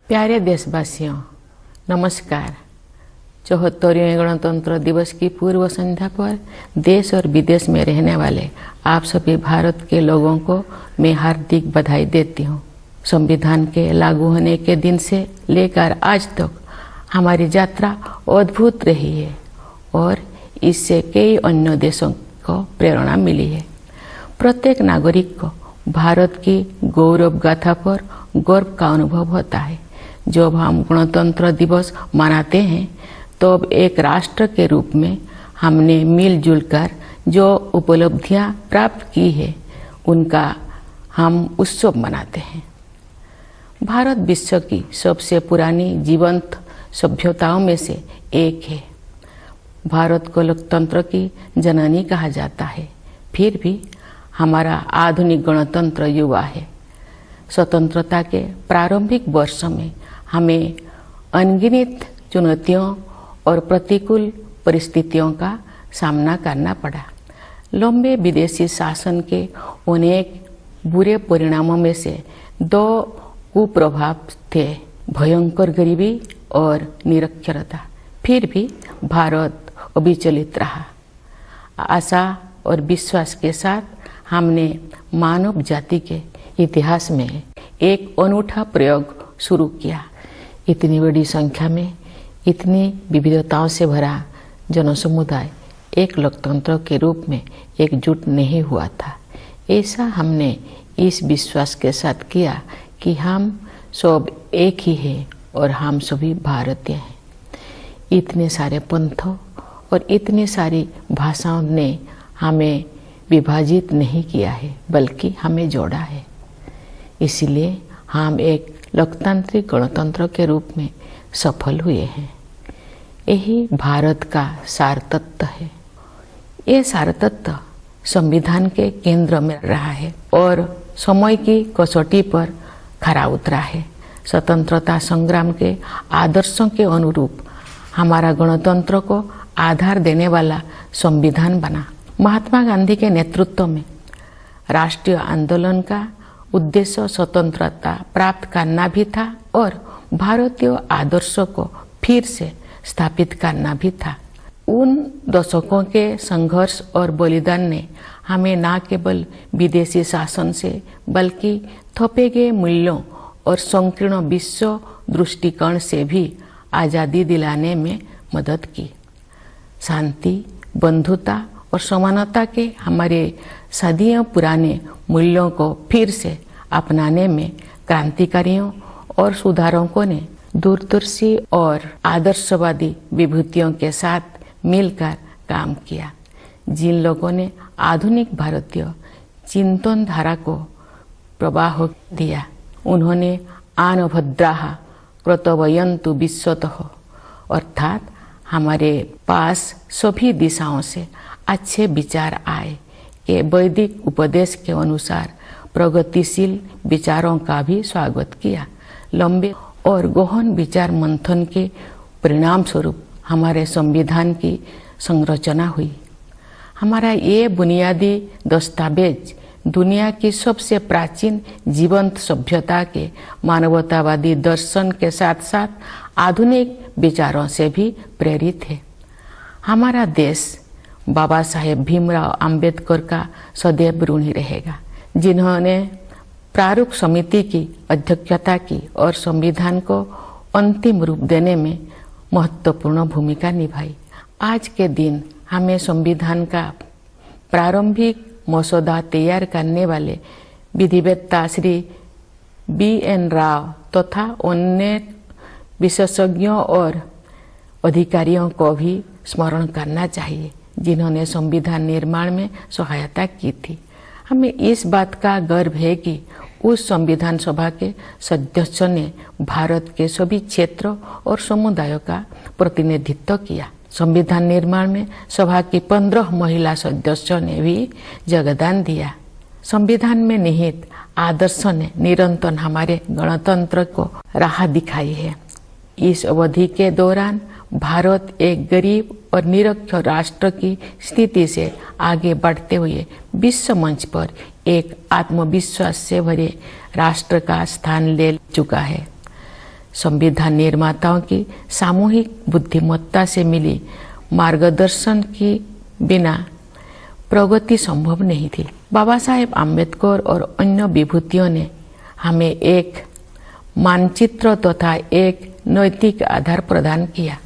प्यारे देशवासियों, नमस्कार। 74वें गणतंत्र दिवस की पूर्व संध्या पर देश और विदेश में रहने वाले आप सभी भारत के लोगों को मैं हार्दिक बधाई देती हूँ। संविधान के लागू होने के दिन से लेकर आज तक हमारी यात्रा अद्भुत रही है और इससे कई अन्य देशों को प्रेरणा मिली है। प्रत्येक नागरिक को भारत की गौरव गाथा पर गर्व का अनुभव होता है। जब हम गणतंत्र दिवस मनाते हैं तो अब एक राष्ट्र के रूप में हमने मिलजुल कर जो उपलब्धियां प्राप्त की है उनका हम उत्सव मनाते हैं। भारत विश्व की सबसे पुरानी जीवंत सभ्यताओं में से एक है। भारत को लोकतंत्र की जननी कहा जाता है, फिर भी हमारा आधुनिक गणतंत्र युवा है। स्वतंत्रता के प्रारंभिक वर्षों में हमें अनगिनत चुनौतियों और प्रतिकूल परिस्थितियों का सामना करना पड़ा। लंबे विदेशी शासन के अनेक बुरे परिणामों में से दो कुप्रभाव थे, भयंकर गरीबी और निरक्षरता। फिर भी भारत अविचलित रहा। आशा और विश्वास के साथ हमने मानव जाति के इतिहास में एक अनूठा प्रयोग शुरू किया। इतनी बड़ी संख्या में इतनी विविधताओं से भरा जनसमुदाय एक लोकतंत्र के रूप में एकजुट नहीं हुआ था। ऐसा हमने इस विश्वास के साथ किया कि हम सब एक ही हैं और हम सभी भारतीय हैं। इतने सारे पंथों और इतनी सारी भाषाओं ने हमें विभाजित नहीं किया है, बल्कि हमें जोड़ा है। इसलिए हम एक लोकतांत्रिक गणतंत्र के रूप में सफल हुए हैं। यही भारत का सार तत्व है। ये सार तत्व संविधान के केंद्र में रहा है और समय की कसौटी पर खरा उतरा है। स्वतंत्रता संग्राम के आदर्शों के अनुरूप हमारा गणतंत्र को आधार देने वाला संविधान बना। महात्मा गांधी के नेतृत्व में राष्ट्रीय आंदोलन का उद्देश्य स्वतंत्रता प्राप्त करना भी था और भारतीय आदर्शों को फिर से स्थापित करना भी था। उन दशकों के संघर्ष और बलिदान ने हमें न केवल विदेशी शासन से बल्कि थोपे गए मूल्यों और संकीर्ण विश्व दृष्टिकोण से भी आज़ादी दिलाने में मदद की। शांति, बंधुता और समानता के हमारे सदियों पुराने मूल्यों को फिर से अपनाने में क्रांतिकारियों और सुधारकों ने दूरदर्शी और आदर्शवादी विभूतियों के साथ मिलकर काम किया। जिन लोगों ने आधुनिक भारतीय चिंतन धारा को प्रवाह दिया, उन्होंने आन भद्राः कर्तव्यन्तु विश्वतः, अर्थात हमारे पास सभी दिशाओं से अच्छे विचार आए कि वैदिक उपदेश के अनुसार प्रगतिशील विचारों का भी स्वागत किया। लंबे और गहन विचार मंथन के परिणाम स्वरूप हमारे संविधान की संरचना हुई। हमारा ये बुनियादी दस्तावेज दुनिया की सबसे प्राचीन जीवंत सभ्यता के मानवतावादी दर्शन के साथ साथ आधुनिक विचारों से भी प्रेरित है। हमारा देश बाबा साहेब भीमराव अंबेडकर का सदैव ऋणी रहेगा, जिन्होंने प्रारूप समिति की अध्यक्षता की और संविधान को अंतिम रूप देने में महत्वपूर्ण भूमिका निभाई। आज के दिन हमें संविधान का प्रारंभिक मसौदा तैयार करने वाले विधिवेत्ता श्री B.N. राव तथा अन्य विशेषज्ञों और अधिकारियों को भी स्मरण करना चाहिए, जिन्होंने संविधान निर्माण में सहायता की थी। हमें इस बात का गर्व है कि उस संविधान सभा के सदस्यों ने भारत के सभी क्षेत्रों और समुदायों का प्रतिनिधित्व किया। संविधान निर्माण में सभा की 15 महिला सदस्यों ने भी योगदान दिया। संविधान में निहित आदर्शों ने निरंतर हमारे गणतंत्र को राह दिखाई है। इस अवधि के दौरान भारत एक गरीब और निरक्षर राष्ट्र की स्थिति से आगे बढ़ते हुए विश्व मंच पर एक आत्मविश्वास से भरे राष्ट्र का स्थान ले चुका है। संविधान निर्माताओं की सामूहिक बुद्धिमत्ता से मिली मार्गदर्शन की बिना प्रगति संभव नहीं थी। बाबा साहेब आम्बेडकर और अन्य विभूतियों ने हमें एक मानचित्र तथा एक नैतिक आधार प्रदान किया।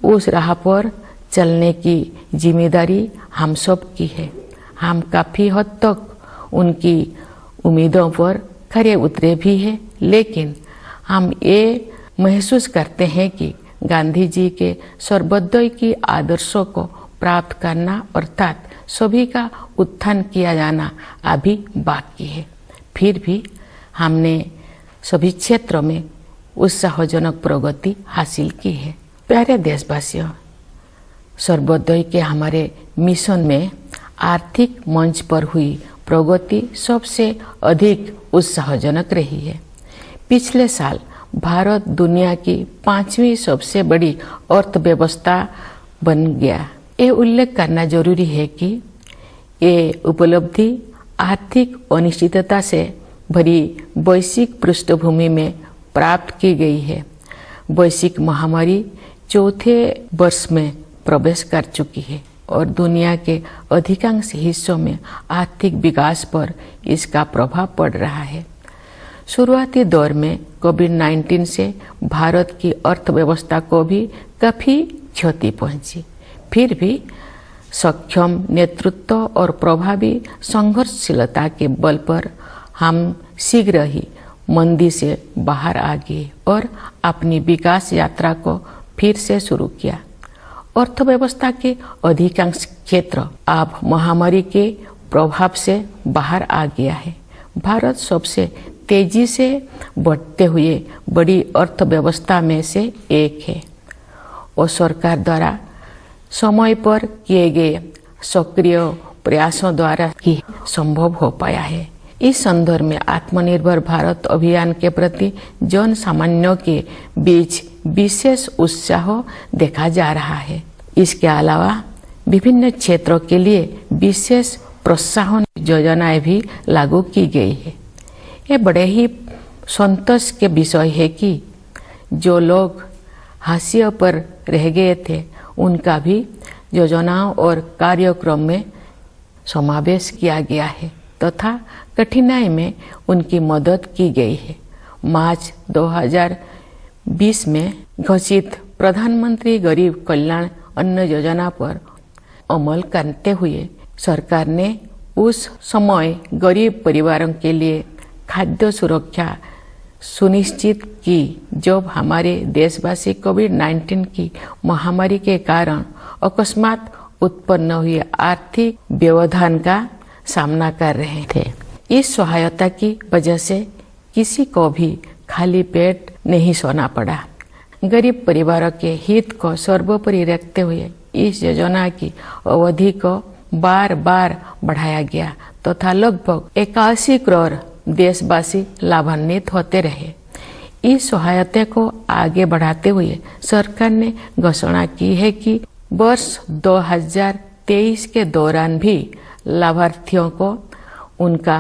उस राह पर चलने की जिम्मेदारी हम सब की है। हम काफी हद तक उनकी उम्मीदों पर खरे उतरे भी हैं, लेकिन हम ये महसूस करते हैं कि गांधी जी के सर्वोदय की आदर्शों को प्राप्त करना अर्थात सभी का उत्थान किया जाना अभी बाकी है। फिर भी हमने सभी क्षेत्रों में उत्साहजनक प्रगति हासिल की है। प्यारे देशवासियों, सर्वोदय के हमारे मिशन में आर्थिक मंच पर हुई प्रगति सबसे अधिक उत्साहजनक रही है। पिछले साल भारत दुनिया की 5वीं सबसे बड़ी अर्थव्यवस्था बन गया। ये उल्लेख करना जरूरी है कि ये उपलब्धि आर्थिक अनिश्चितता से भरी वैश्विक पृष्ठभूमि में प्राप्त की गई है। वैश्विक महामारी चौथे वर्ष में प्रवेश कर चुकी है और दुनिया के अधिकांश हिस्सों में आर्थिक विकास पर इसका प्रभाव पड़ रहा है। शुरुआती दौर में कोविड-19 से भारत की अर्थव्यवस्था को भी काफी क्षति पहुंची। फिर भी सक्षम नेतृत्व और प्रभावी संघर्षशीलता के बल पर हम शीघ्र ही मंदी से बाहर आ गए और अपनी विकास यात्रा को फिर से शुरू किया। अर्थव्यवस्था के अधिकांश क्षेत्र अब महामारी के प्रभाव से बाहर आ गया है। भारत सबसे तेजी से बढ़ते हुए बड़ी अर्थव्यवस्था में से एक है और सरकार द्वारा समय पर किए गए सक्रिय प्रयासों द्वारा ही संभव हो पाया है। इस संदर्भ में आत्मनिर्भर भारत अभियान के प्रति जन सामान्यों के बीच विशेष उत्साह देखा जा रहा है। इसके अलावा विभिन्न क्षेत्रों के लिए विशेष प्रोत्साहन योजनाएं भी लागू की गई है। ये बड़े ही संतोष के विषय है कि जो लोग हाशिए पर रह गए थे उनका भी योजनाओं और कार्यक्रम में समावेश किया गया है तथा कठिनाई में उनकी मदद की गई है। मार्च 2020 में घोषित प्रधानमंत्री गरीब कल्याण अन्न योजना पर अमल करते हुए सरकार ने उस समय गरीब परिवारों के लिए खाद्य सुरक्षा सुनिश्चित की जब हमारे देशवासी कोविड-19 की महामारी के कारण अकस्मात उत्पन्न हुए आर्थिक व्यवधान का सामना कर रहे थे। इस सहायता की वजह से किसी को भी खाली पेट नहीं सोना पड़ा। गरीब परिवारों के हित को सर्वोपरि रखते हुए इस योजना की अवधि को बार बार बढ़ाया गया तथा लगभग 81 करोड़ देशवासी लाभान्वित होते रहे। इस सहायता को आगे बढ़ाते हुए सरकार ने घोषणा की है कि वर्ष 2023 के दौरान भी लाभार्थियों को उनका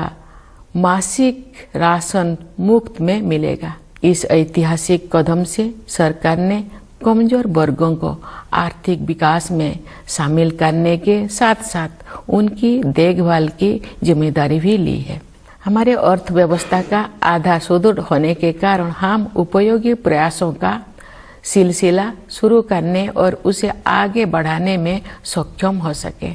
मासिक राशन मुफ्त में मिलेगा। इस ऐतिहासिक कदम से सरकार ने कमजोर वर्गों को आर्थिक विकास में शामिल करने के साथ साथ उनकी देखभाल की जिम्मेदारी भी ली है। हमारे अर्थव्यवस्था का आधार सुदृढ़ होने के कारण हम उपयोगी प्रयासों का सिलसिला शुरू करने और उसे आगे बढ़ाने में सक्षम हो सके।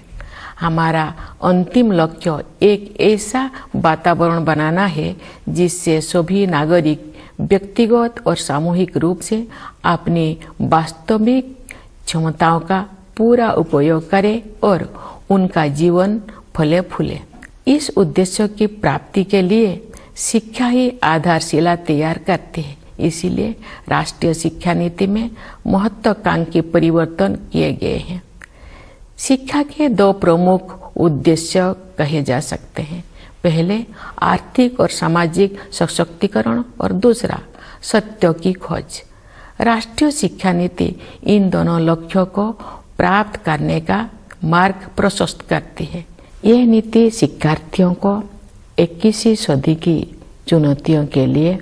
हमारा अंतिम लक्ष्य एक ऐसा वातावरण बनाना है जिससे सभी नागरिक व्यक्तिगत और सामूहिक रूप से अपनी वास्तविक क्षमताओं का पूरा उपयोग करें और उनका जीवन फले फूले। इस उद्देश्य की प्राप्ति के लिए शिक्षा ही आधारशिला तैयार करती है। इसीलिए राष्ट्रीय शिक्षा नीति में महत्वाकांक्षी परिवर्तन किए गए हैं। शिक्षा के दो प्रमुख उद्देश्य कहे जा सकते हैं। पहले आर्थिक और सामाजिक सशक्तिकरण और दूसरा सत्य की खोज। राष्ट्रीय शिक्षा नीति इन दोनों लक्ष्यों को प्राप्त करने का मार्ग प्रशस्त करती है। यह नीति शिक्षार्थियों को 21वीं सदी की चुनौतियों के लिए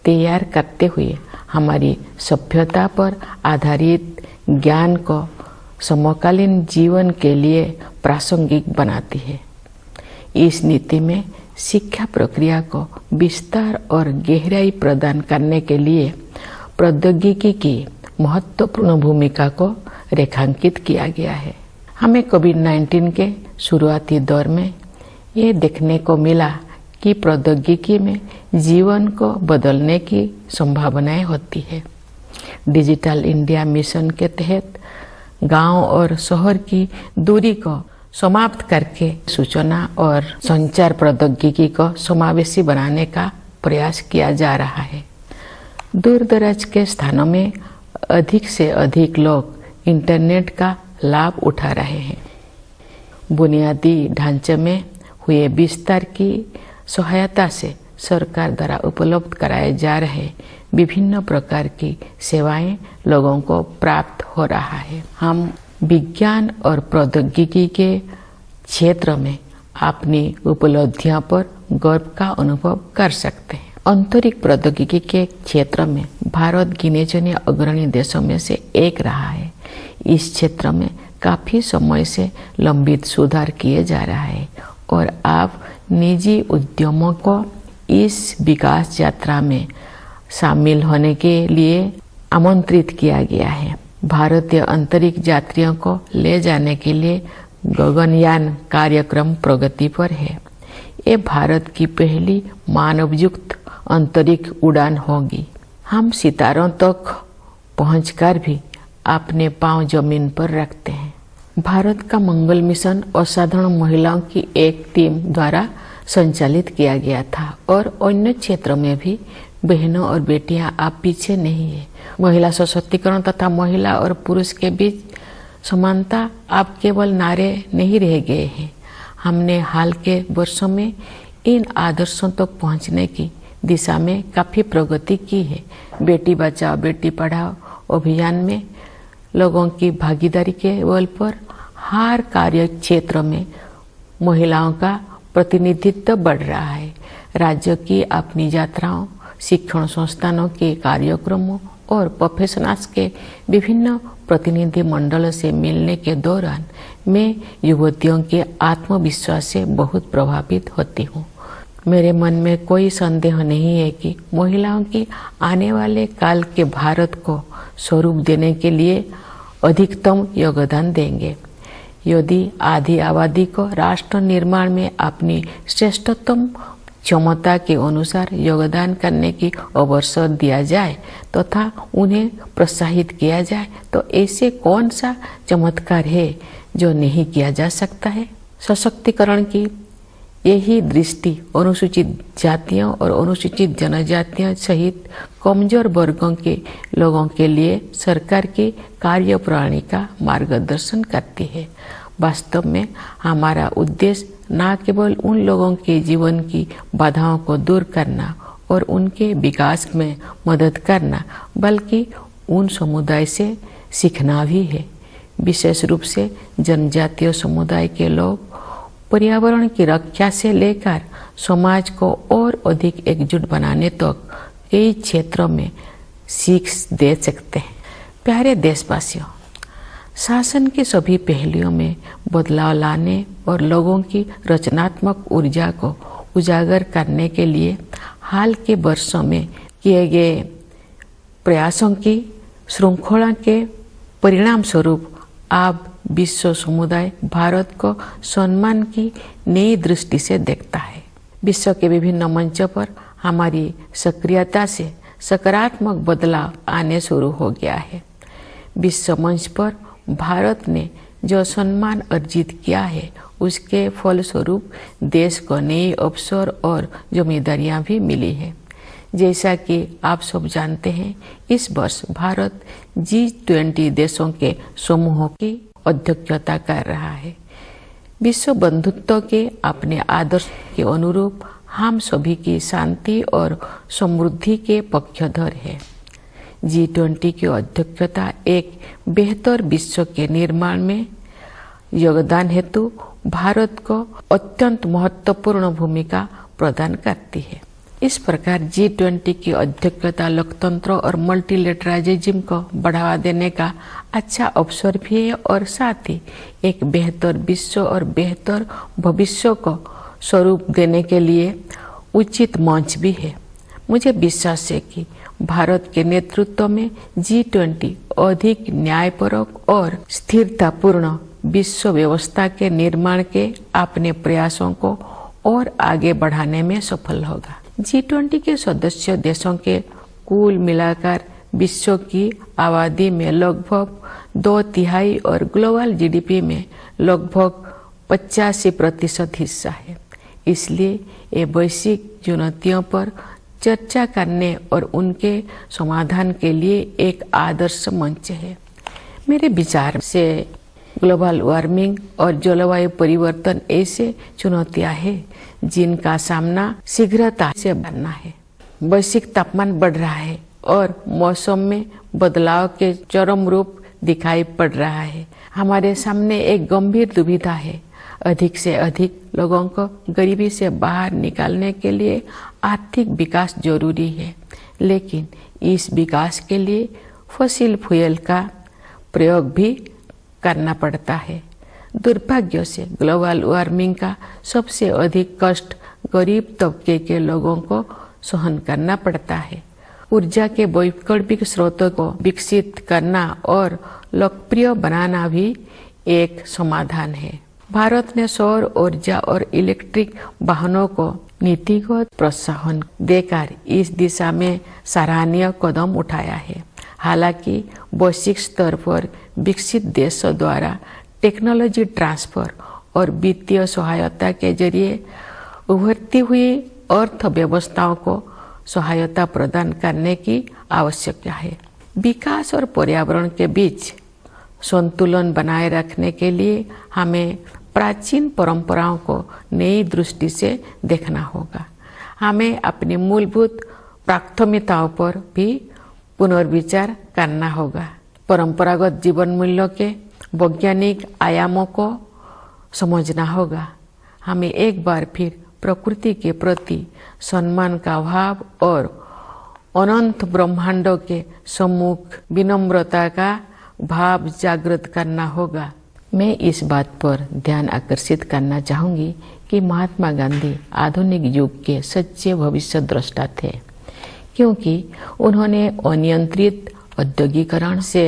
तैयार करते हुए हमारी सभ्यता पर आधारित ज्ञान को समकालीन जीवन के लिए प्रासंगिक बनाती है। इस नीति में शिक्षा प्रक्रिया को विस्तार और गहराई प्रदान करने के लिए प्रौद्योगिकी की महत्वपूर्ण भूमिका को रेखांकित किया गया है। हमें कोविड-19 के शुरुआती दौर में ये देखने को मिला कि प्रौद्योगिकी में जीवन को बदलने की संभावनाएं होती है। डिजिटल इंडिया मिशन के तहत गांव और शहर की दूरी को समाप्त करके सूचना और संचार प्रौद्योगिकी को समावेशी बनाने का प्रयास किया जा रहा है। दूर दराज के स्थानों में अधिक से अधिक लोग इंटरनेट का लाभ उठा रहे हैं। बुनियादी ढांचे में हुए विस्तार की सहायता से सरकार द्वारा उपलब्ध कराए जा रहे विभिन्न प्रकार की सेवाएं लोगों को प्राप्त हो रहा है। हम विज्ञान और प्रौद्योगिकी के क्षेत्र में अपनी उपलब्धियों पर गर्व का अनुभव कर सकते हैं। अंतरिक्ष प्रौद्योगिकी के क्षेत्र में भारत गिने चुने अग्रणी देशों में से एक रहा है। इस क्षेत्र में काफी समय से लंबित सुधार किए जा रहा है और अब निजी उद्यमों को इस विकास यात्रा में शामिल होने के लिए आमंत्रित किया गया है। भारतीय अंतरिक्ष यात्रियों को ले जाने के लिए गगनयान कार्यक्रम प्रगति पर है। ये भारत की पहली मानवयुक्त अंतरिक्ष उड़ान होगी। हम सितारों तक पहुंचकर भी अपने पांव जमीन पर रखते हैं। भारत का मंगल मिशन असाधारण महिलाओं की एक टीम द्वारा संचालित किया गया था और अन्य क्षेत्रों में भी बहनों और बेटियां आप पीछे नहीं है। महिला सशक्तिकरण तथा महिला और पुरुष के बीच समानता अब केवल नारे नहीं रह गए हैं। हमने हाल के वर्षों में इन आदर्शों तक पहुंचने की दिशा में काफी प्रगति की है। बेटी बचाओ बेटी पढ़ाओ अभियान में लोगों की भागीदारी के बल पर हर कार्य क्षेत्र में महिलाओं का प्रतिनिधित्व बढ़ रहा है। राज्य की अपनी यात्राओं, शिक्षण संस्थानों के कार्यक्रमों और प्रोफेशनल्स के विभिन्न प्रतिनिधि मंडलों से मिलने के दौरान मैं युवतियों के आत्मविश्वास से बहुत प्रभावित होती हूँ। मेरे मन में कोई संदेह नहीं है कि महिलाओं की आने वाले काल के भारत को स्वरूप देने के लिए अधिकतम योगदान देंगे। यदि आधी आबादी को राष्ट्र निर्माण में अपनी श्रेष्ठतम क्षमता के अनुसार योगदान करने की अवसर दिया जाए तथा उन्हें प्रोत्साहित किया जाए तो ऐसे कौन सा चमत्कार है जो नहीं किया जा सकता है। सशक्तिकरण की यही दृष्टि अनुसूचित जातियों और अनुसूचित जनजातियों सहित कमजोर वर्गों के लोगों के लिए सरकार की कार्यप्रणाली का मार्गदर्शन करती है। वास्तव में हमारा उद्देश्य न केवल उन लोगों के जीवन की बाधाओं को दूर करना और उनके विकास में मदद करना बल्कि उन समुदाय से सीखना भी है। विशेष रूप से जनजातीय समुदाय के लोग पर्यावरण की रक्षा से लेकर समाज को और अधिक एकजुट बनाने तक कई क्षेत्रों में सीख दे सकते हैं। प्यारे देशवासियों, शासन के सभी पहलुओं में बदलाव लाने और लोगों की रचनात्मक ऊर्जा को उजागर करने के लिए हाल के वर्षों में किए गए प्रयासों की श्रृंखला के परिणाम स्वरूप अब विश्व समुदाय भारत को सम्मान की नई दृष्टि से देखता है। विश्व के विभिन्न मंचों पर हमारी सक्रियता से सकारात्मक बदलाव आने शुरू हो गया है। विश्व मंच पर भारत ने जो सम्मान अर्जित किया है उसके फलस्वरूप देश को नए अवसर और जिम्मेदारियां भी मिली है। जैसा कि आप सब जानते हैं, इस वर्ष भारत G20 देशों के समूह की अध्यक्षता कर रहा है। विश्व बंधुत्व के अपने आदर्श के अनुरूप हम सभी की शांति और समृद्धि के पक्षधर है। G20 की अध्यक्षता एक बेहतर विश्व के निर्माण में योगदान हेतु भारत को अत्यंत महत्वपूर्ण भूमिका प्रदान करती है। इस प्रकार G20 की अध्यक्षता लोकतंत्र और मल्टीलेटरलिज्म को बढ़ावा देने का अच्छा अवसर भी है और साथ ही एक बेहतर विश्व और बेहतर भविष्य को स्वरूप देने के लिए उचित मंच भी है। मुझे विश्वास है कि भारत के नेतृत्व में G20 अधिक न्यायपरक और स्थिरतापूर्ण विश्व व्यवस्था के निर्माण के अपने प्रयासों को और आगे बढ़ाने में सफल होगा। G20 के सदस्य देशों के कुल मिलाकर विश्व की आबादी में लगभग 2/3 और ग्लोबल जीडीपी में लगभग 85% हिस्सा है। इसलिए ये वैश्विक चुनौतियों पर चर्चा करने और उनके समाधान के लिए एक आदर्श मंच है। मेरे विचार से ग्लोबल वार्मिंग और जलवायु परिवर्तन ऐसे चुनौतियां हैं जिनका सामना शीघ्रता से करना है। वैश्विक तापमान बढ़ रहा है और मौसम में बदलाव के चरम रूप दिखाई पड़ रहा है। हमारे सामने एक गंभीर दुविधा है। अधिक से अधिक लोगों को गरीबी से बाहर निकालने के लिए आर्थिक विकास जरूरी है, लेकिन इस विकास के लिए फॉसिल फ्यूल का प्रयोग भी करना पड़ता है। दुर्भाग्य से ग्लोबल वार्मिंग का सबसे अधिक कष्ट गरीब तबके के लोगों को सहन करना पड़ता है। ऊर्जा के वैकल्पिक स्रोतों को विकसित करना और लोकप्रिय बनाना भी एक समाधान है। भारत ने सौर ऊर्जा और इलेक्ट्रिक वाहनों को नीतिगत प्रोत्साहन देकर इस दिशा में सराहनीय कदम उठाया है। हालांकि वैश्विक स्तर पर विकसित देशों द्वारा टेक्नोलॉजी ट्रांसफर और वित्तीय सहायता के जरिए उभरती हुई अर्थव्यवस्थाओं को सहायता प्रदान करने की आवश्यकता है। विकास और पर्यावरण के बीच संतुलन बनाए रखने के लिए हमें प्राचीन परंपराओं को नई दृष्टि से देखना होगा। हमें अपनी मूलभूत प्राथमिकताओं पर भी पुनर्विचार करना होगा। परंपरागत जीवन मूल्यों के वैज्ञानिक आयामों को समझना होगा। हमें एक बार फिर प्रकृति के प्रति सम्मान का भाव और अनंत ब्रह्मांडों के सम्मुख विनम्रता का भाव जागृत करना होगा। मैं इस बात पर ध्यान आकर्षित करना चाहूंगी कि महात्मा गांधी आधुनिक युग के सच्चे भविष्य द्रष्टा थे, क्योंकि उन्होंने अनियंत्रित औद्योगिकरण से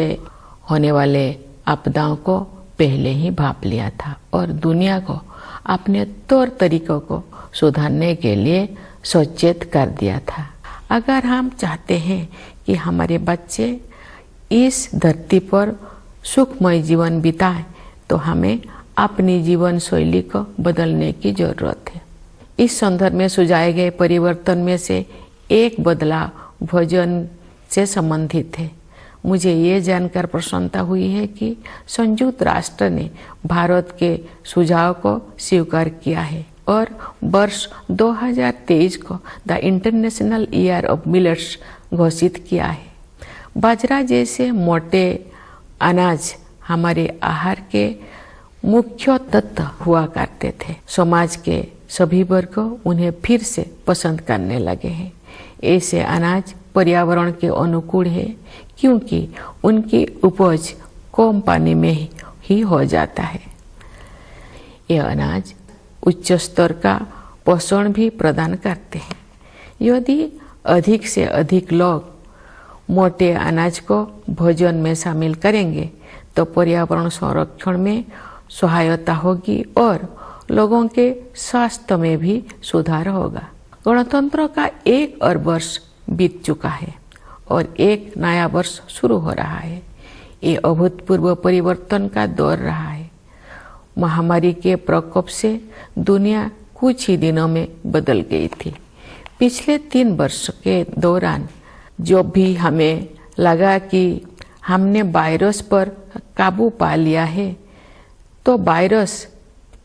होने वाले आपदाओं को पहले ही भांप लिया था और दुनिया को अपने तौर तरीकों को सुधारने के लिए सचेत कर दिया था। अगर हम चाहते हैं कि हमारे बच्चे इस धरती पर सुखमय जीवन बिताएं, तो हमें अपनी जीवन शैली को बदलने की जरूरत है। इस संदर्भ में सुझाए गए परिवर्तन में से एक बदलाव भोजन से संबंधित है। मुझे ये जानकर प्रसन्नता हुई है कि संयुक्त राष्ट्र ने भारत के सुझाव को स्वीकार किया है और वर्ष 2023 को the international year of millets घोषित किया है। बाजरा जैसे मोटे अनाज हमारे आहार के मुख्य तत्व हुआ करते थे। समाज के सभी वर्ग उन्हें फिर से पसंद करने लगे हैं। ऐसे अनाज पर्यावरण के अनुकूल है, क्योंकि उनकी उपज कम पानी में ही हो जाता है। ये अनाज उच्च स्तर का पोषण भी प्रदान करते हैं। यदि अधिक से अधिक लोग मोटे अनाज को भोजन में शामिल करेंगे तो पर्यावरण संरक्षण में सहायता होगी और लोगों के स्वास्थ्य में भी सुधार होगा। गणतंत्र का 1 और वर्ष बीत चुका है और एक नया वर्ष शुरू हो रहा है। ये अभूतपूर्व परिवर्तन का दौर रहा है। महामारी के प्रकोप से दुनिया कुछ ही दिनों में बदल गई थी। पिछले 3 वर्ष के दौरान जो भी हमें लगा कि हमने वायरस पर काबू पा लिया है, तो वायरस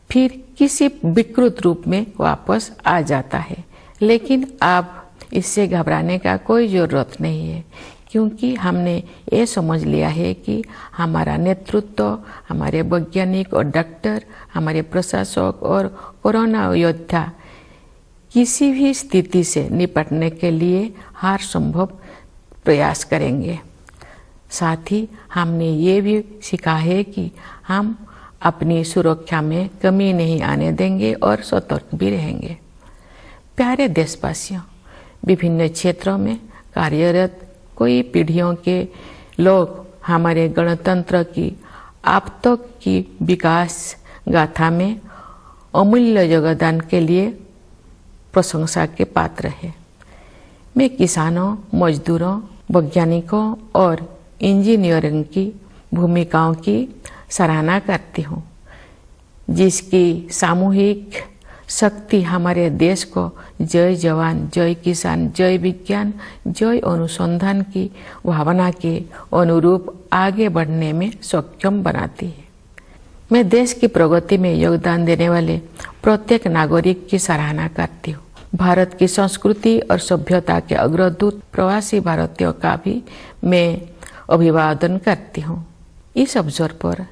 फिर किसी विकृत रूप में वापस आ जाता है। लेकिन अब इससे घबराने का कोई जरूरत नहीं है, क्योंकि हमने ये समझ लिया है कि हमारा नेतृत्व, हमारे वैज्ञानिक और डॉक्टर, हमारे प्रशासक और कोरोना योद्धा किसी भी स्थिति से निपटने के लिए हर संभव प्रयास करेंगे। साथ ही हमने ये भी सीखा है कि हम अपनी सुरक्षा में कमी नहीं आने देंगे और सतर्क भी रहेंगे। प्यारे देशवासियों, विभिन्न क्षेत्रों में कार्यरत कई पीढ़ियों के लोग हमारे गणतंत्र की अब तक की विकास गाथा में अमूल्य योगदान के लिए प्रशंसा के पात्र है। मैं किसानों, मजदूरों, वैज्ञानिकों और इंजीनियरों की भूमिकाओं की सराहना करती हूँ, जिसकी सामूहिक शक्ति हमारे देश को जय जवान, जय किसान, जय विज्ञान, जय अनुसंधान की भावना के अनुरूप आगे बढ़ने में सक्षम बनाती है। मैं देश की प्रगति में योगदान देने वाले प्रत्येक नागरिक की सराहना करती हूँ। भारत की संस्कृति और सभ्यता के अग्रदूत प्रवासी भारतीयों का भी मैं अभिवादन करती हूँ। इस अवसर पर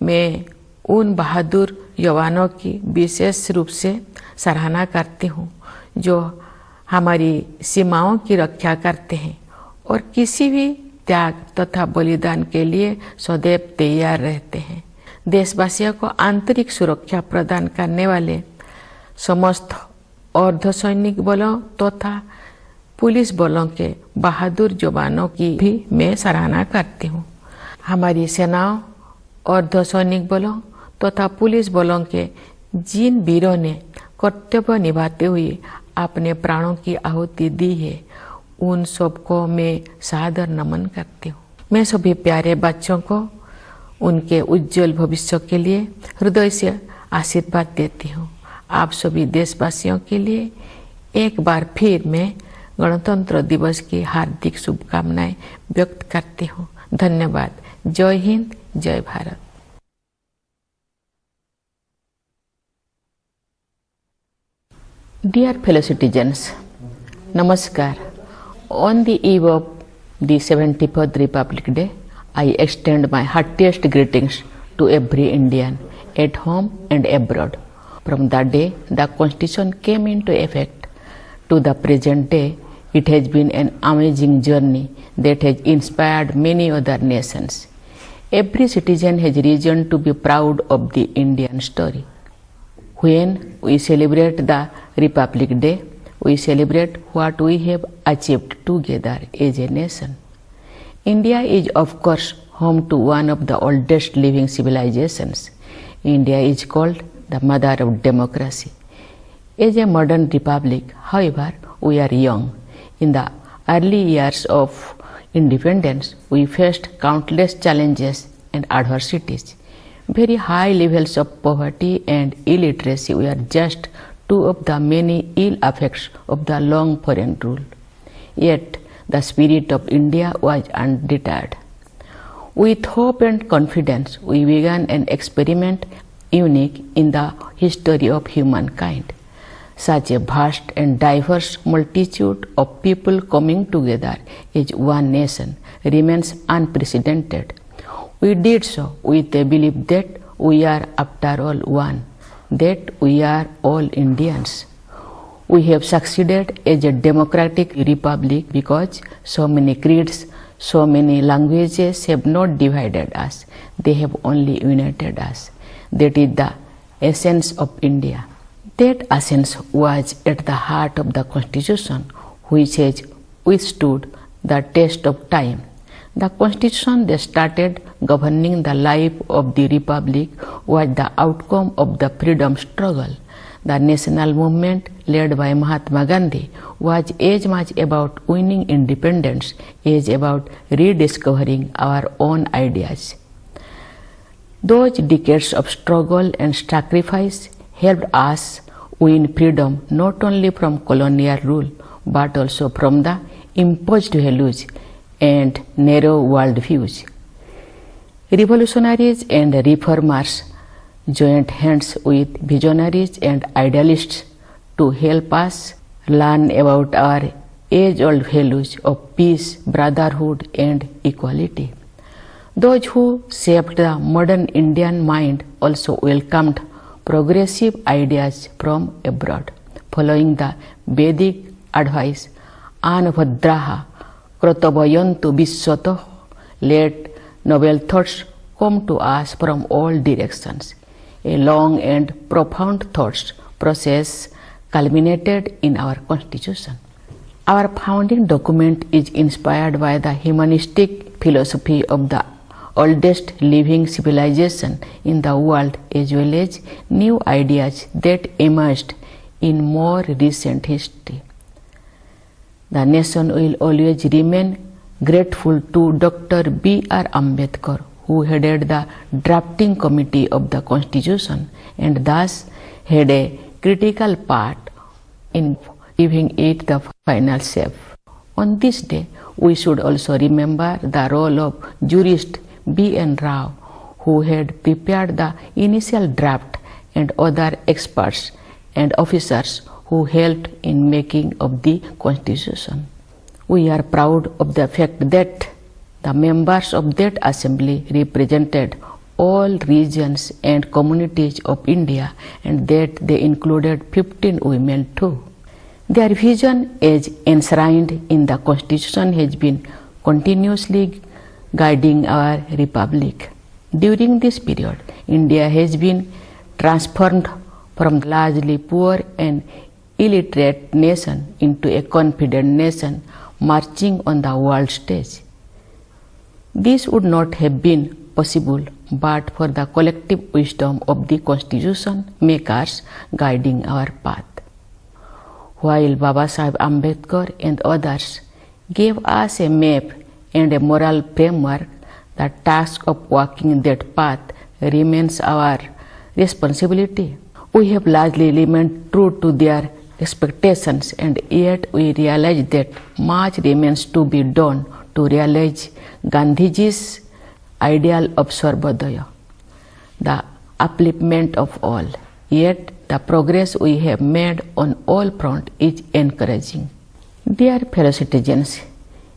मैं उन बहादुर जवानों की विशेष रूप से सराहना करती हूँ जो हमारी सीमाओं की रक्षा करते हैं और किसी भी त्याग तथा बलिदान के लिए सदैव तैयार रहते हैं। देशवासियों को आंतरिक सुरक्षा प्रदान करने वाले समस्त अर्धसैनिक बलों तथा पुलिस बलों के बहादुर जवानों की भी मैं सराहना करती हूँ। हमारी सेनाओं, अर्धसैनिक बलों तथा पुलिस बलों के जिन वीरों ने कर्तव्य निभाते हुए अपने प्राणों की आहुति दी है, उन सबको मैं सादर नमन करती हूँ। मैं सभी प्यारे बच्चों को उनके उज्जवल भविष्य के लिए हृदय से आशीर्वाद देती हूँ। आप सभी देशवासियों के लिए एक बार फिर मैं गणतंत्र दिवस की हार्दिक शुभकामनाएं व्यक्त करती हूँ। धन्यवाद। जय हिंद, जय Bharat. Dear fellow citizens, Namaskar. On the eve of the 74th Republic Day, I extend my heartiest greetings to every Indian at home and abroad. From the day the Constitution came into effect to the present day, it has been an amazing journey that has inspired many other nations. Every citizen has reason to be proud of the Indian story. When we celebrate the Republic Day, we celebrate what we have achieved together as a nation. India is of course home to one of the oldest living civilizations. India is called the mother of democracy. As a modern republic, however, we are young. In the early years of independence, we faced countless challenges and adversities. Very high levels of poverty and illiteracy were just two of the many ill effects of the long foreign rule. Yet, the spirit of India was undeterred. With hope and confidence, we began an experiment unique in the history of humankind. Such a vast and diverse multitude of people coming together as one nation remains unprecedented. We did so with a belief that we are after all one, that we are all Indians. We have succeeded as a democratic republic because so many creeds, so many languages have not divided us, they have only united us. That is the essence of India. That essence was at the heart of the Constitution, which has withstood the test of time. The Constitution that started governing the life of the Republic was the outcome of the freedom struggle. The national movement led by Mahatma Gandhi was as much about winning independence as about rediscovering our own ideas. Those decades of struggle and sacrifice helped us win freedom not only from colonial rule but also from the imposed values and narrow worldviews. Revolutionaries and reformers joined hands with visionaries and idealists to help us learn about our age-old values of peace, brotherhood, and equality. Those who shaped the modern Indian mind also welcomed progressive ideas from abroad. following the Vedic advice, Anubhadraha Krotavayantu Vishwatoh, let noble thoughts come to us from all directions. A long and profound thoughts process culminated in our Constitution. Our founding document is inspired by the humanistic philosophy of the oldest living civilization in the world, as well as new ideas that emerged in more recent history. The nation will always remain grateful to Dr. B.R. Ambedkar, who headed the drafting committee of the Constitution and thus had a critical part in giving it the final shape. On this day, we should also remember the role of jurist B.N. Rao, who had prepared the initial draft, and other experts and officers who helped in making of the Constitution. We are proud of the fact that the members of that assembly represented all regions and communities of India, and that they included 15 women too. Their vision as enshrined in the Constitution has been continuously guiding our republic. During this period, India has been transformed from largely poor and illiterate nation into a confident nation marching on the world stage. This would not have been possible but for the collective wisdom of the Constitution makers guiding our path. While Babasaheb Ambedkar and others gave us a map and a moral framework, the task of walking that path remains our responsibility. We have largely remained true to their expectations, and yet we realize that much remains to be done to realize Gandhiji's ideal of Sarvodaya, the upliftment of all. Yet the progress we have made on all fronts is encouraging. Dear fellow citizens,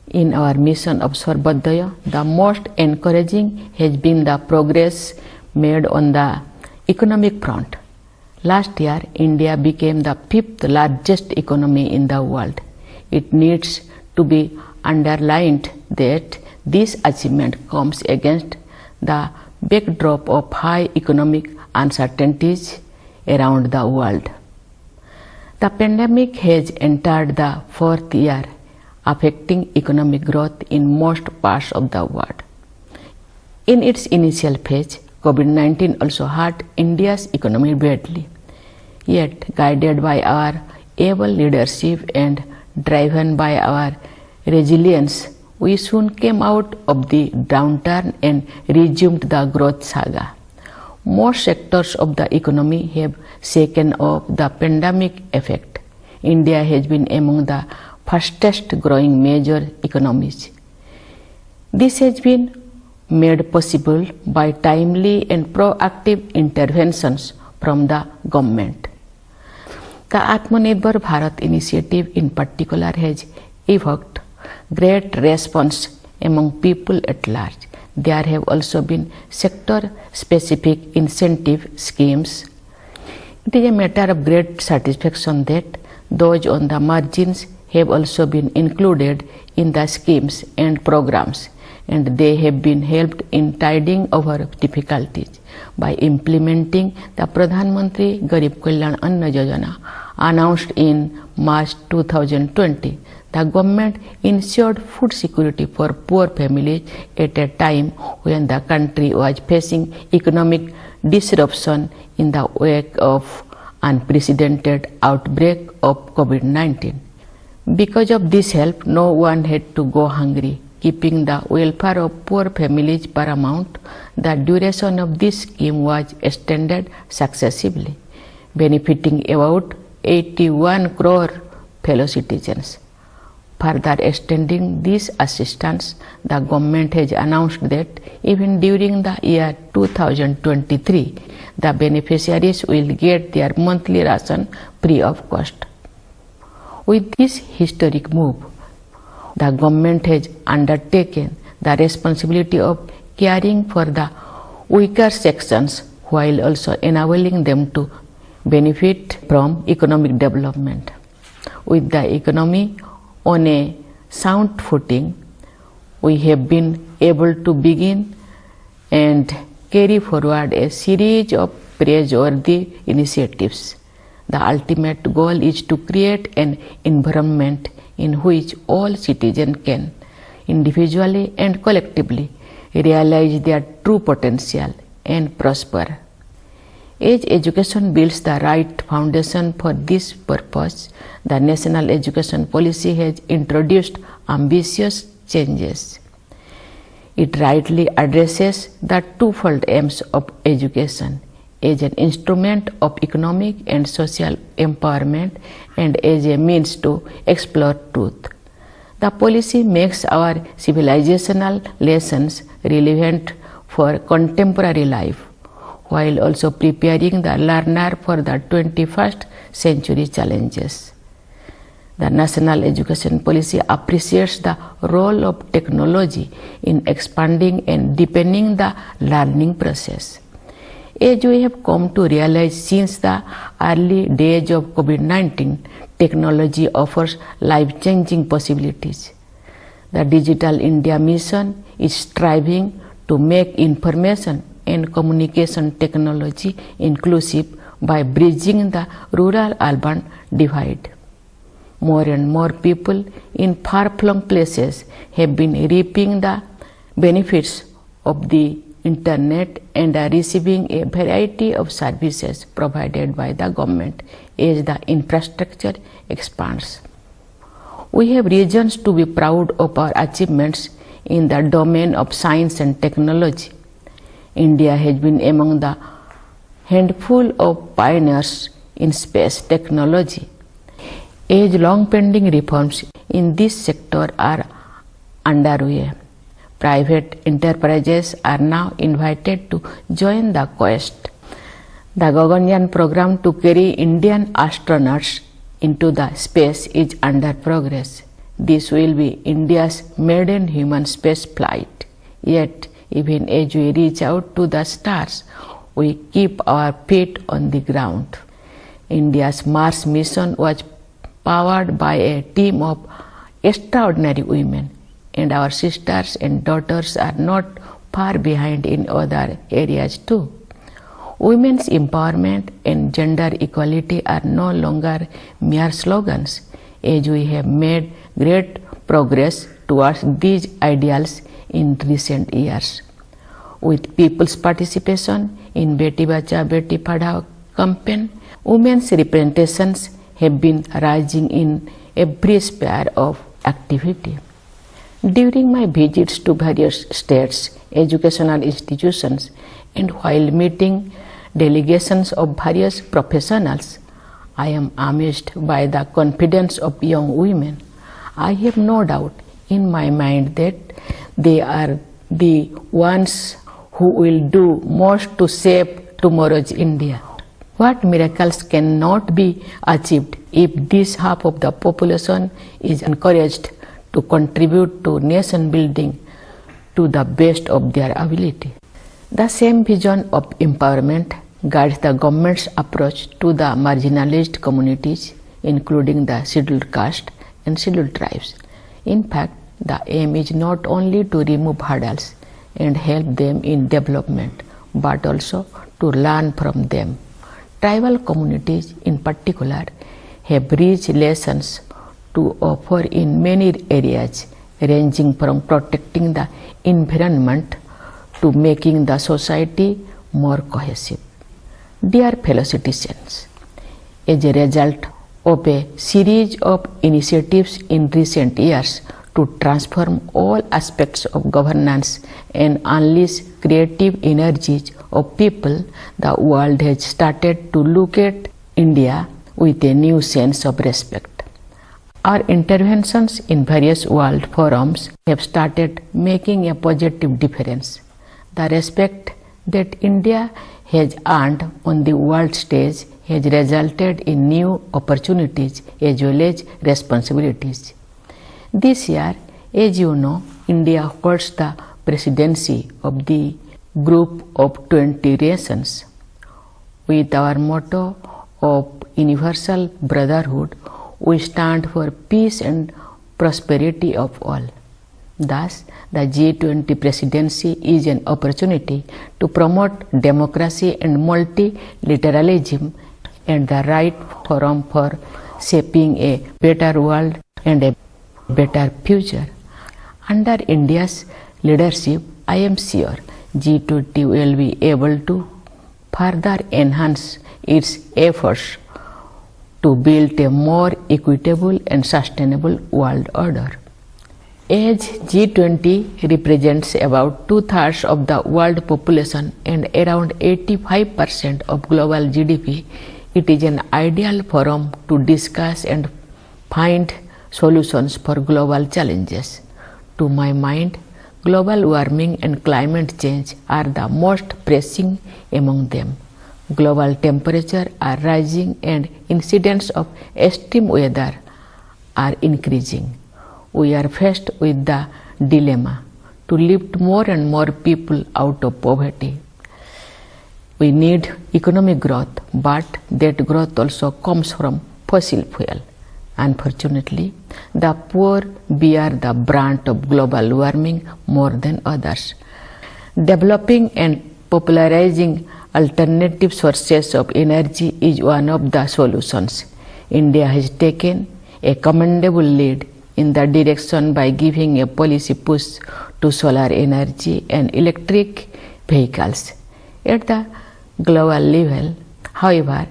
in our mission of Sarvodaya, the most encouraging has been the progress made on the economic front. Last year, India became the 5th largest economy in the world. It needs to be underlined that this achievement comes against the backdrop of high economic uncertainties around the world. The pandemic has entered the 4th year, affecting economic growth in most parts of the world. In its initial phase, COVID-19 also hurt India's economy badly. Yet, guided by our able leadership and driven by our resilience, we soon came out of the downturn and resumed the growth saga. Most sectors of the economy have shaken off the pandemic effect. India has been among the fastest growing major economies. This has been made possible by timely and proactive interventions from the government. The Atmanirbhar Bharat initiative in particular has evoked great response among people at large. There have also been sector-specific incentive schemes. It is a matter of great satisfaction that those on the margins have also been included in the schemes and programs, and they have been helped in tiding over difficulties. By implementing the Pradhan Mantri Garib Kalyan Anna Yojana announced in March 2020, the government ensured food security for poor families at a time when the country was facing economic disruption in the wake of unprecedented outbreak of COVID-19. Because of this help, no one had to go hungry. Keeping the welfare of poor families paramount, the duration of this scheme was extended successively, benefiting about 81 crore fellow citizens. Further extending this assistance, the government has announced that even during the year 2023, the beneficiaries will get their monthly ration free of cost. With this historic move, the government has undertaken the responsibility of caring for the weaker sections while also enabling them to benefit from economic development. With the economy on a sound footing, we have been able to begin and carry forward a series of praiseworthy initiatives. The ultimate goal is to create an environment in which all citizens can, individually and collectively, realize their true potential and prosper. As education builds the right foundation for this purpose, the National Education Policy has introduced ambitious changes. It rightly addresses the twofold aims of education as an instrument of economic and social empowerment and as a means to explore truth. The policy makes our civilizational lessons relevant for contemporary life, while also preparing the learner for the 21st century challenges. The National Education Policy appreciates the role of technology in expanding and deepening the learning process. As we have come to realize since the early days of COVID-19, technology offers life-changing possibilities. The Digital India Mission is striving to make information and communication technology inclusive by bridging the rural-urban divide. More and more people in far-flung places have been reaping the benefits of the Internet and are receiving a variety of services provided by the government as the infrastructure expands. We have reasons to be proud of our achievements in the domain of science and technology. India has been among the handful of pioneers in space technology. As long-pending reforms in this sector are underway, private enterprises are now invited to join the quest. The Gaganyaan program to carry Indian astronauts into the space is under progress. This will be India's maiden human space flight. Yet, even as we reach out to the stars, we keep our feet on the ground. India's Mars mission was powered by a team of extraordinary women, and our sisters and daughters are not far behind in other areas too. Women's empowerment and gender equality are no longer mere slogans, as we have made great progress towards these ideals in recent years. With people's participation in Beti Bachao Beti Padhao campaign, women's representations have been rising in every sphere of activity. During my visits to various states, educational institutions, and while meeting delegations of various professionals, I am amazed by the confidence of young women. I have no doubt in my mind that they are the ones who will do most to shape tomorrow's India. What miracles cannot be achieved if this half of the population is encouraged to contribute to nation building to the best of their ability. The same vision of empowerment guides the government's approach to the marginalized communities, including the scheduled caste and scheduled tribes. In fact, the aim is not only to remove hurdles and help them in development, but also to learn from them. Tribal communities in particular have rich lessons to offer in many areas, ranging from protecting the environment to making the society more cohesive. Dear fellow citizens, as a result of a series of initiatives in recent years to transform all aspects of governance and unleash creative energies of people, the world has started to look at India with a new sense of respect. Our interventions in various world forums have started making a positive difference. The respect that India has earned on the world stage has resulted in new opportunities as well as responsibilities. This year, as you know, India holds the presidency of the Group of 20 Nations. With our motto of universal brotherhood, we stand for peace and prosperity of all. Thus, the G20 presidency is an opportunity to promote democracy and multilateralism and the right forum for shaping a better world and a better future. Under India's leadership, I am sure G20 will be able to further enhance its efforts to build a more equitable and sustainable world order. As G20 represents about 2/3 of the world population and around 85% of global GDP, it is an ideal forum to discuss and find solutions for global challenges. To my mind, global warming and climate change are the most pressing among them. Global temperatures are rising and incidents of extreme weather are increasing. We are faced with the dilemma to lift more and more people out of poverty. We need economic growth, but that growth also comes from fossil fuel. Unfortunately, the poor bear the brunt of global warming more than others. Developing and popularizing alternative sources of energy is one of the solutions. India has taken a commendable lead in the direction by giving a policy push to solar energy and electric vehicles. At the global level, however,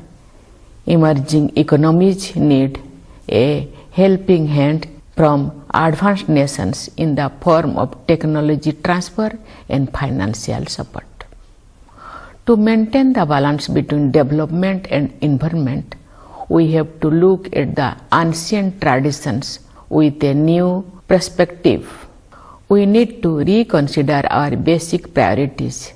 emerging economies need a helping hand from advanced nations in the form of technology transfer and financial support. To maintain the balance between development and environment, we have to look at the ancient traditions with a new perspective. We need to reconsider our basic priorities.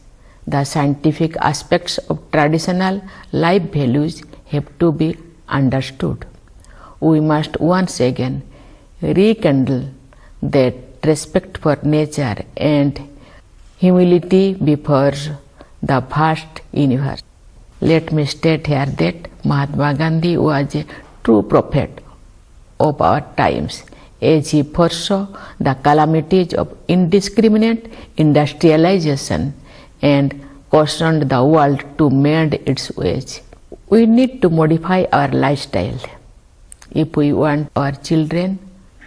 The scientific aspects of traditional life values have to be understood. We must once again rekindle that respect for nature and humility before the vast universe. Let me state here that Mahatma Gandhi was a true prophet of our times, as he foresaw the calamities of indiscriminate industrialization and cautioned the world to mend its ways. We need to modify our lifestyle if we want our children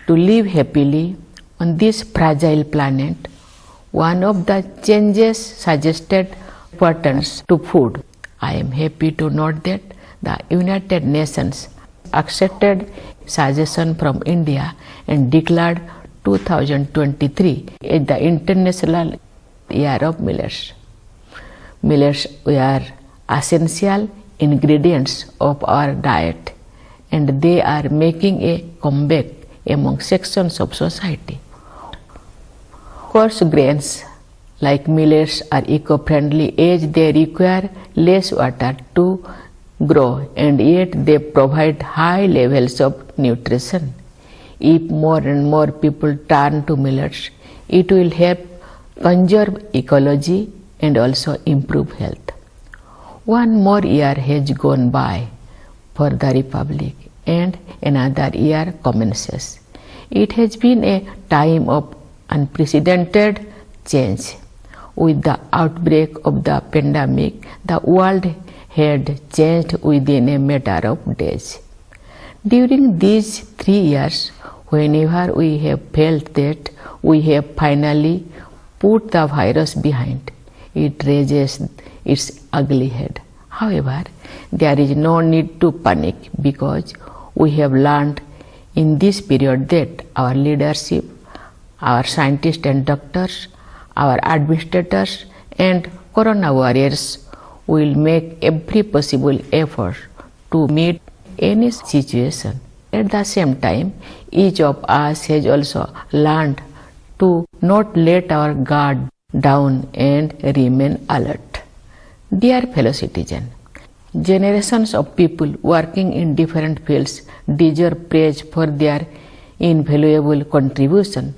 to live happily on this fragile planet. One of the changes suggested pertains to food. I am happy to note that the United Nations accepted suggestion from India and declared 2023 as the International Year of Millets. Millets are essential ingredients of our diet, and they are making a comeback among sections of society. Coarse grains like millets are eco-friendly as they require less water to grow, and yet they provide high levels of nutrition. If more and more people turn to millets, it will help conserve ecology and also improve health. One more year has gone by for the Republic and another year commences. It has been a time of unprecedented change. With the outbreak of the pandemic, the world had changed within a matter of days. During these 3 years, whenever we have felt that we have finally put the virus behind, it raises its ugly head. However, there is no need to panic because we have learned in this period that our leadership, our scientists and doctors, our administrators and corona warriors will make every possible effort to meet any situation. At the same time, each of us has also learned to not let our guard down and remain alert. Dear fellow citizens, generations of people working in different fields deserve praise for their invaluable contribution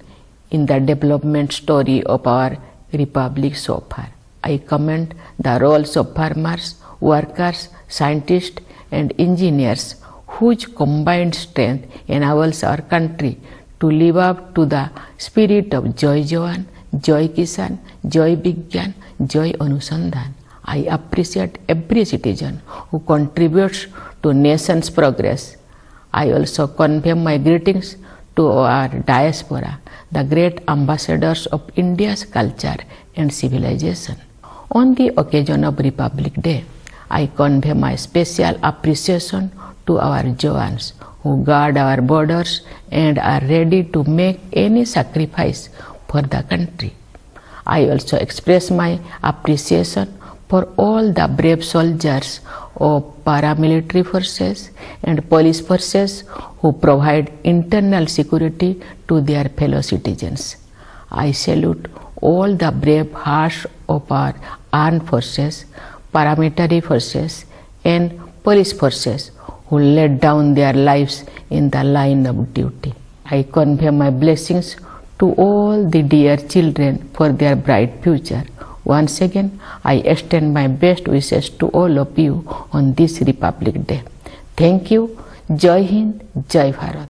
in the development story of our Republic so far. I commend the roles of farmers, workers, scientists and engineers whose combined strength enables our country to live up to the spirit of Jai Jawan, Jai Kisan, Jai Vigyan, Jai Anusandhan. I appreciate every citizen who contributes to nation's progress. I also convey my greetings to our diaspora, the great ambassadors of India's culture and civilization. On the occasion of Republic Day, I convey my special appreciation to our Jawans who guard our borders and are ready to make any sacrifice for the country. I also express my appreciation for all the brave soldiers of paramilitary forces and police forces who provide internal security to their fellow citizens. I salute all the brave hearts of our armed forces, paramilitary forces, and police forces who laid down their lives in the line of duty. I convey my blessings to all the dear children for their bright future. Once again, I extend my best wishes to all of you on this Republic Day. Thank you. Jai Hind, Jai Bharat.